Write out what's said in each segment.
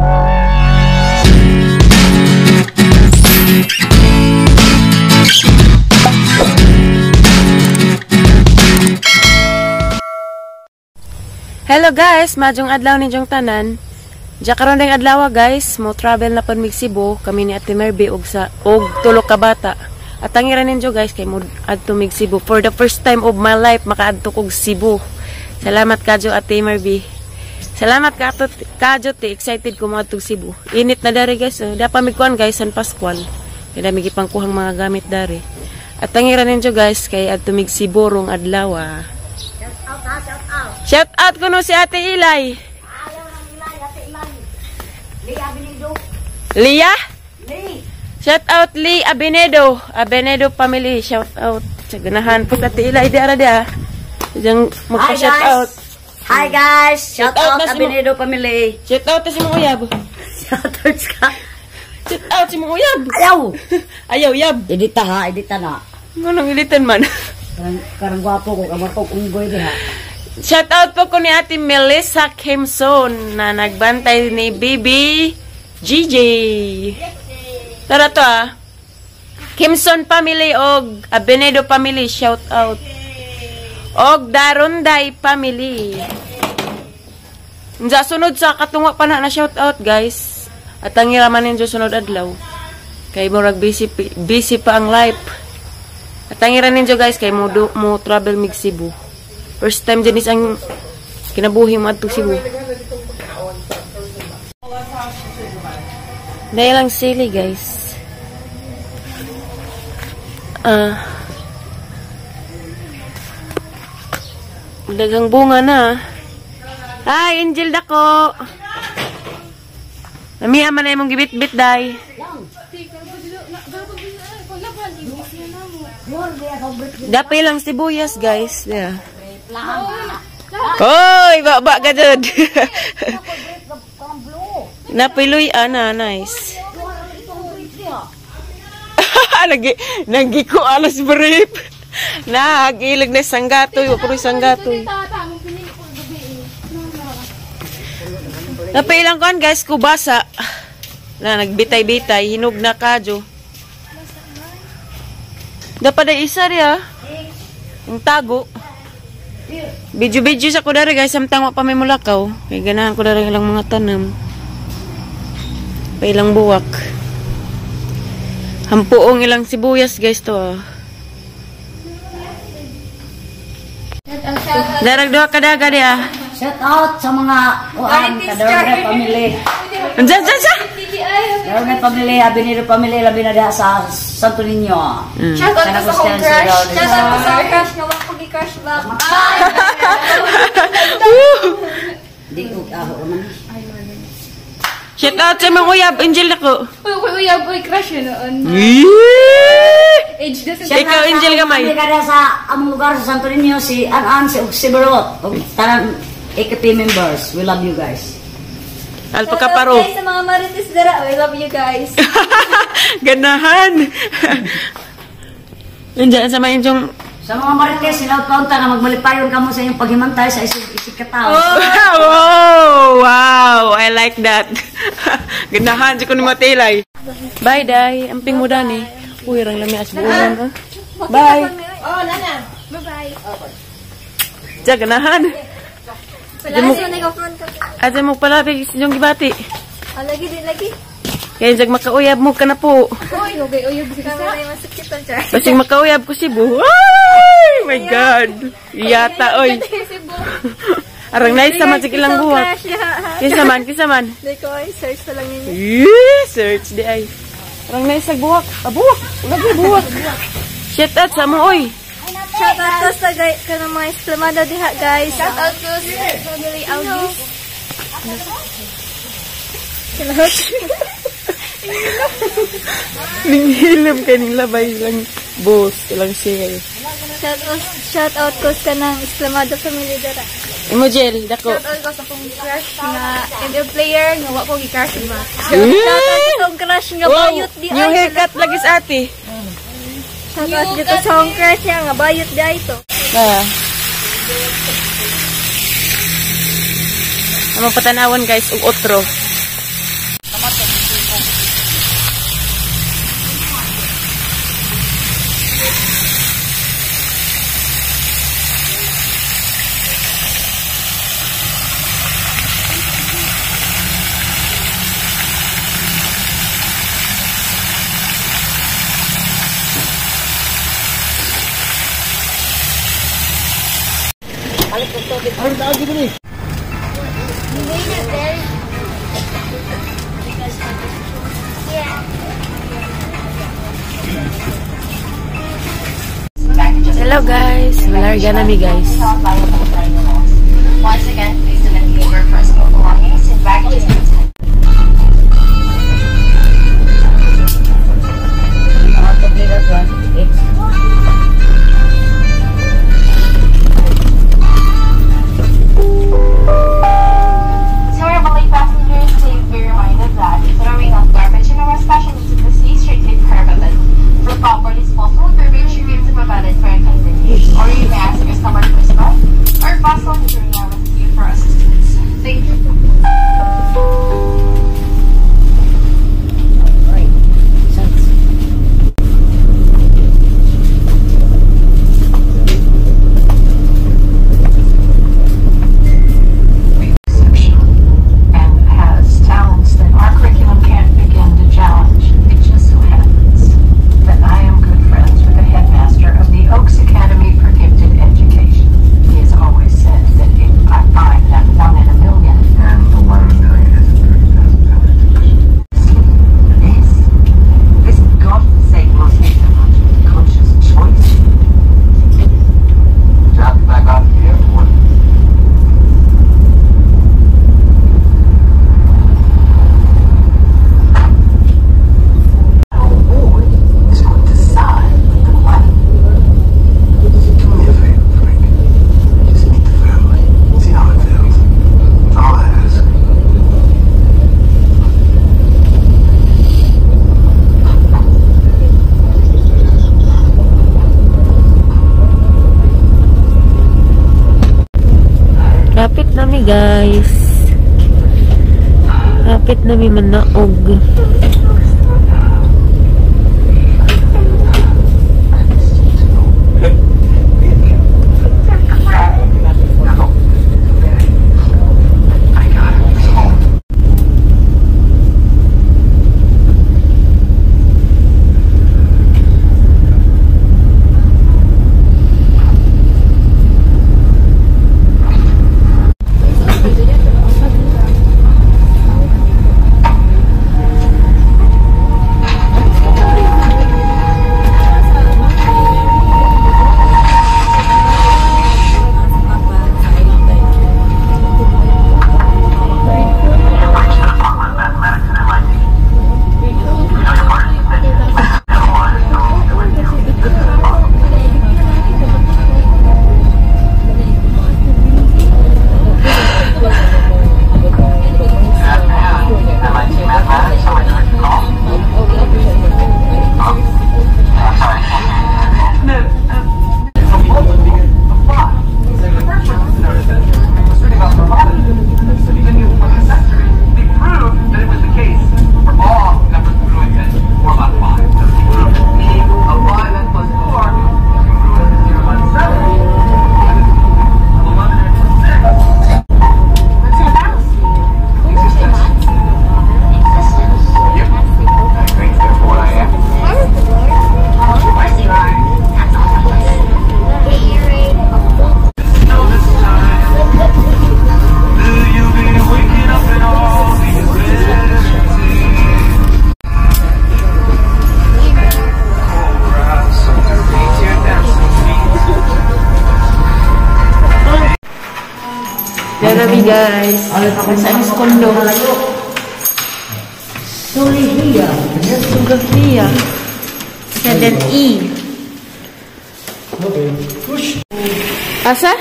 Hello guys, majong adlaw ninyong tanan. Diya karon ding adlaw guys, mo travel na pud mig Cebu kami ni Ate Merby og tulo ka bata. At tangiran ninyo guys kay mo adto mig Cebu for the first time of my life makaadto kog Cebu. Salamat kadyo Ate Merby. Salamat kadyo te excited ko mo adto Cebu. Init na dari guys, dapa mig kuan guys san Pascual. Kay dami gipangkuhang mga gamit dari. At tangiran ninyo guys kay adto mig Cebu rong adlaw. Shout out ko no si Ate Ilay. Lia? Shout out Lee Abenedo. Abenedo family. Shout out. Sa ganahan po Ate Ilay. Di ara dia. Diyan magpa-shout out. Hi guys. Shout out Abenedo family. Shout out si mong uyab. Shout out ka. Shout out si mong uyab. Ayaw. Ayaw yab. Edita ha. Edita na. Ngunong ilitan man. Karang gwapo ko. Kamarkog unggoy diha. Shout out po ko ni Ate Melissa Kimson na nagbantay ni Bibi GJ. Tara to Kimson family og Abenedo family shout out. Og Daronday family. Unsa sunod sa katungo pa na shout out guys. At ang iraman ninyo sunod adlaw. Kay murag busy pa ang life. At ang iraman ninyo guys kay mo travel mig Cebu. First time dyan ang kinabuhi mo adto Cebu. Dahil lang sili guys. Dagang bunga na. Hi, Angel dako. Namiya man na imong gibit-bit day. Dapay lang sibuyas guys. Yeah. Hoy, baba ka dyan. Napiloy, nice. Nagi ko alas brief. Nagilag na sanggatoy. Wapuroy sanggatoy. Napilang kan guys, kubasa. Na, nagbitay-bitay. Hinog na kadyo. Dapat ay isa rin ang tago. Video sa ko dari guys, samtang wa pa may mulakaw. Kay ganahan ko dari ilang mga tanam. Pa ilang buwak. Hampuong ilang sibuyas guys to. Darag doha kadaga dia. Shout out sa mga Daronday family. Anjan. Daronday family, Abenedo family, labi na diha sa Santo Niño. Shout out sa akong crush. Shout out sa crush nga wako gi-crush back. Di ko aho man. Shout out sa mga uyab, Angel ako. Uy, uyab, crush yun noon. Age doesn't matter. Ikaw, Angel gamay. Kami kada sa among lugar sa Santo Niño, si An si Berot. Tanan AKP members. We love you guys. Alpakaparo. Guys, sa mga marites dara, we love you guys. Ganahan. Nandiyan sa mga inyong... Sa mga marites, sila kaunta na magmalipayon ka mo sa inyong paghimantay sa isig katao. Oh, wow, I like that. Ganahan, si ko ni Matilay. Bye, Day. Amping mo dani. Uy, rang lami asbuunan. Bye. Oh, nana. Bye-bye. Diya, ganahan. Palagi na ikaw-front ka. Ate mo pala, yung gibati. Lagi din, lagi. Kaya jag makauyab mo ka na po. Uy, uyab si Kama. Masakitan siya. Basing makauyab ko Cebu. Ay, my God. Iyata, oy. Arang nice naman sa kilang buhat. Kisa man. Di ko ay, search na lang ninyo. Search di ay. Arang nice sa buwak. Buwak. Lagi buwak. Shout out sa mo, oy. Shout out to sa mga exclamado diha guys. Shout out to family August. Ninghilam ka ning labay lang boss. Ilang siya. Shout out ko sa kanang exclamado family dara. Imo gel, dako. Shout out ko sa kong crush na ML player nga wa ko gi-crush ma. Shout out sa kong crush nga bayot di ay. New haircut lagi sa ate. Shout out dito sa kong crush nga bayot di ay to. Among patanawan guys og otro. Hello guys, malarga nami guys. Once again, please do not leave your personal belongings in baggages. To our Malay passengers, please be reminded that throwing out garbage in our special into the sea is strictly prohibited. For proper disposal, garbage remains provided for attendant use, or you may ask your customer whisper or bustle during our rescue for assistance. Thank you. Kapit nami guys. Kapit nami manaog. Gabi guys. Sa amis kondo. Sulihia. Sulihia. 7E. Asa?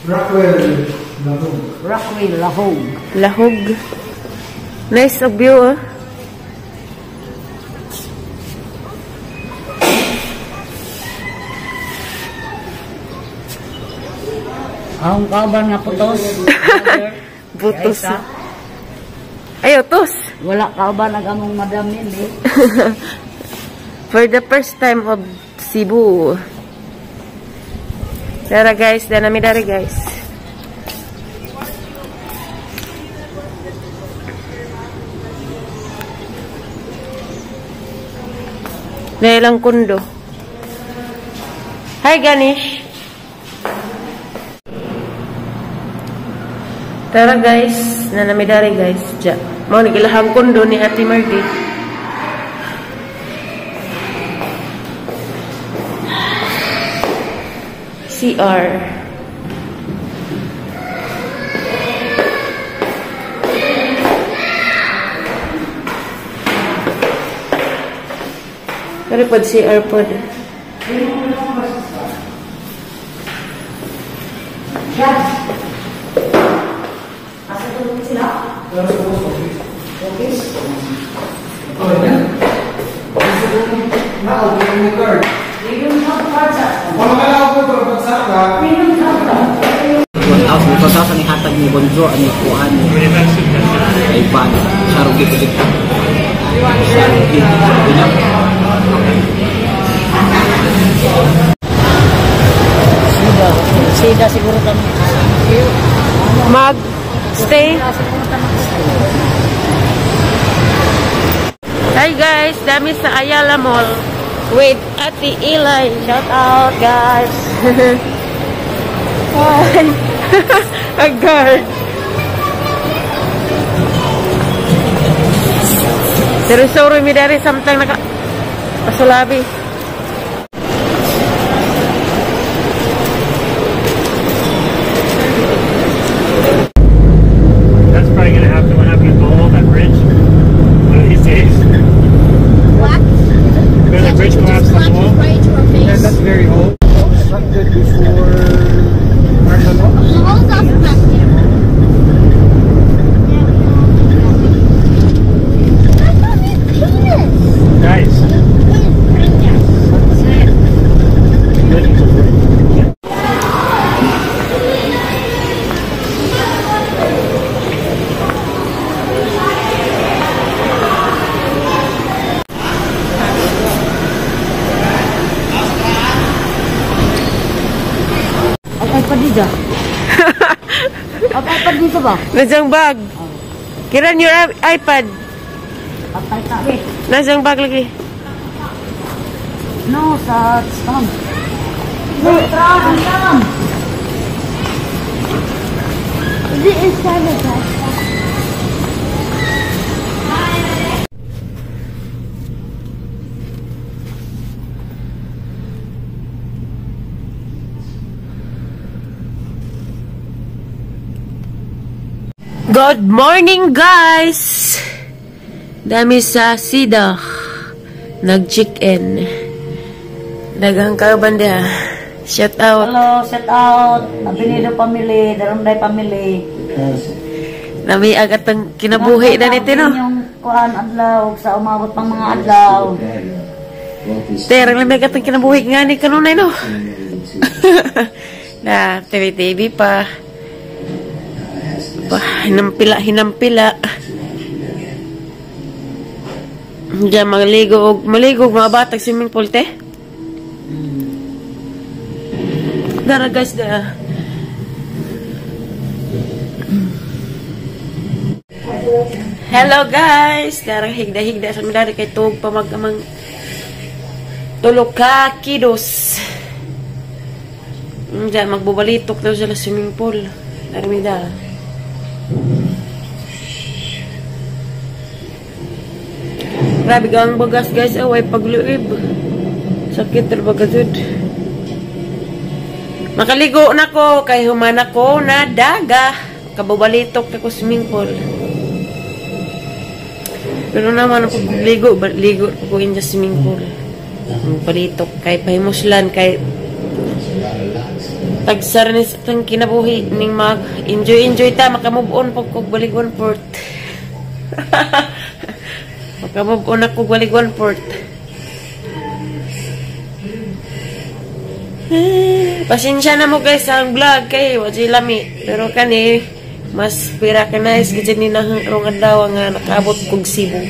Rockwell Lahog. Rockwell Lahog. Lahog. Nice of view ah. Ang kauban nga putos. Butos. Ayo, tos. Wala kauban nag-among madam nili. For the first time of Cebu. Dara guys, danami dari guys. Dailang kundo. Hi Ganesh. Tara guys, nanamidari guys. Diya. Mau nagilahang kondo ni Ate Margie. CR. Pero pod CR pod. Sa ni hatag ni Bonjo ani kuan ay ban sarong dito dito Sida siguro kami. Mag stay. Hi guys, dami sa Ayala Mall with Ate Eli. Shout out guys. Hi. A guard. Pero sorry mi dari samtang naka pasulabi. That's probably gonna happen when I go on that bridge one of these days. What? When the bridge collapsed on the wall. Right to our face. Yeah, that's very old. Constructed before martial law. The wall's off the map. Nice. Ang iPad dito. Ang iPad dito ba? Nasang bag. Kiran your iPad. Ang iPad eh. Nasang bag lagi. No, sa scam. No, scam. Is it inside the bus? Good morning guys. Dami sa Sida. Nag-chicken. Dagang kabanda. Shout out. Hello, set out. Abinido family, Darunday family. Nami agad ang kinabuhi na nito no. Yung kuan adlaw sa umabot pang mga adlaw. Terang lang agad ang kinabuhi nga ni kanunay no. Na TV pa. Hinampila. Diyan maligo mga batag swimming pool te. Dara guys da. Hello guys, darang higda sa midari kay tug pamagamang tulog ka kidos. Diyan magbubalitok daw sa swimming pool. Armida. Grabe gang bagas guys, away pagluib. Sakit talaga jud. Makaligo na ko kay humana ko na daga. Kababalitok ako swimming pool. Pero naman ako ligo ko in the swimming pool. Balitok kay pahimuslan kay tagsar ni sa tang kinabuhi ning mag enjoy ta makamove on pag kog Baligwan Port. Makamove on ako Baligwan Port. Pasensya na mo guys ang vlog kay wajay lami pero kani mas pira ka nice gid ni nang rong adlaw nga nakaabot kog Cebu.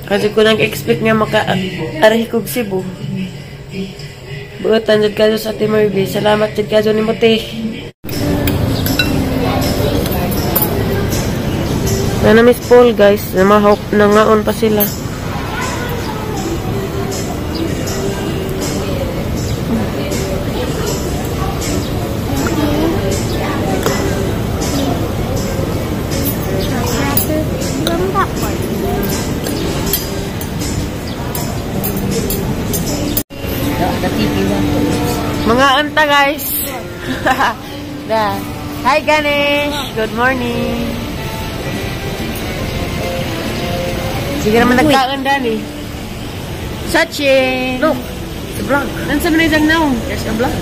Kasi ko nag-expect nga maka-arih kog Cebu. Buotan jud kayo sa Ate Margie. Salamat jud kayo ni Mote. Na Miss Paul guys, namahok nangaon pa sila. ta guys. Da. Hi Ganesh. Good morning. Sige naman nagkaon dani. Sachin. Look. The vlog. Nansa man isang now? There's a vlog.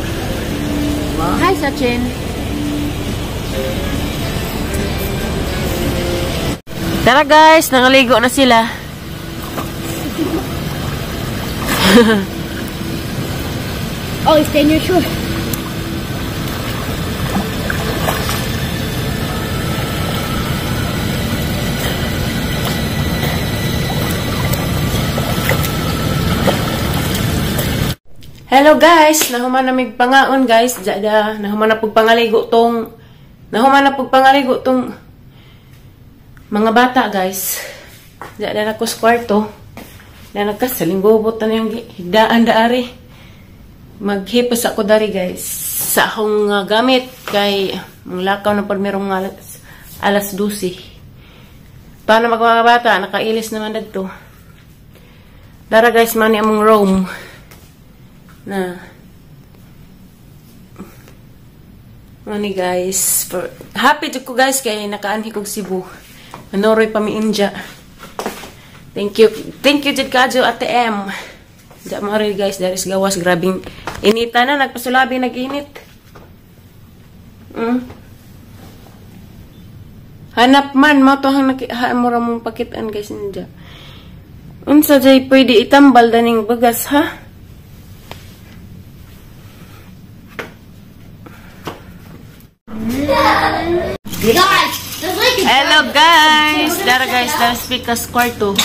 Wow. Hi Sachin. Tara guys, nangaligo na sila. Oh, stay in your shore. Hello guys, nahuman na mig pangaon guys. Jada, nahuman na pagpangaligo tong mga bata guys. Jada na ko sa kwarto. Na nagkasalinggobot na yung higdaan daari. Maghipos ako dari guys. Sa akong gamit kay lakaw na pag merong alas 12. Paano mga bata? Nakailis naman dito. Dara guys, mani among roam. Na mani guys. Happy to ko guys kay nakaanhi kog Cebu. Manoroy pa mi India. Thank you Jid Kadyo ATM. Diyan mo rin guys, there is gawas, grabing inita na, nagpasulabi, nag-init. Hanap man, matohang mura mong pakitaan guys, hindi. Unsa jay pwede itambal daning bagas, ha? Hello guys! Dara guys, dara speak as kwarto.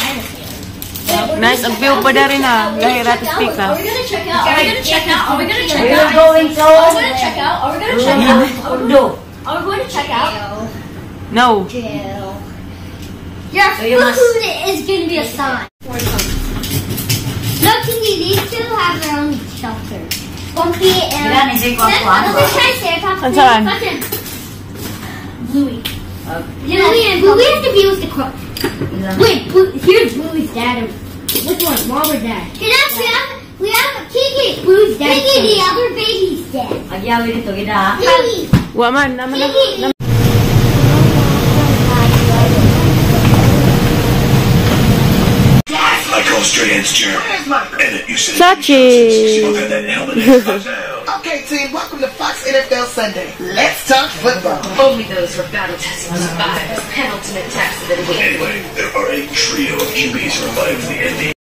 Nice, ang view pa na rin ha. Lahirat speak ha. Are we gonna check out? Are we gonna check out? Are we gonna check We're out? going to... Are we gonna check out? Are we gonna check out? No. Are we going to check out? No. Your So you must- food is gonna be a sign. Look, these two have their own shelter. Bumpy and... Ilan is it called one? Let's try Santa. Ang saan? Bluey. Bluey and Bluey has to be with the crook. Wait, here's Bluey's dad. Which one, mom or dad? We have Kiki. Bluey's dad. Kiki, the other baby's dad. Agyawi dito, gida. Kiki. Waman, naman na. I call straight answer. Edit, you said Sachi. Okay, team, welcome to Fox NFL Sunday. Let's talk football. Only those who are battle-tested survive. Penultimate test of the week. Anyway, there are a trio of QBs who are vying for the NBA.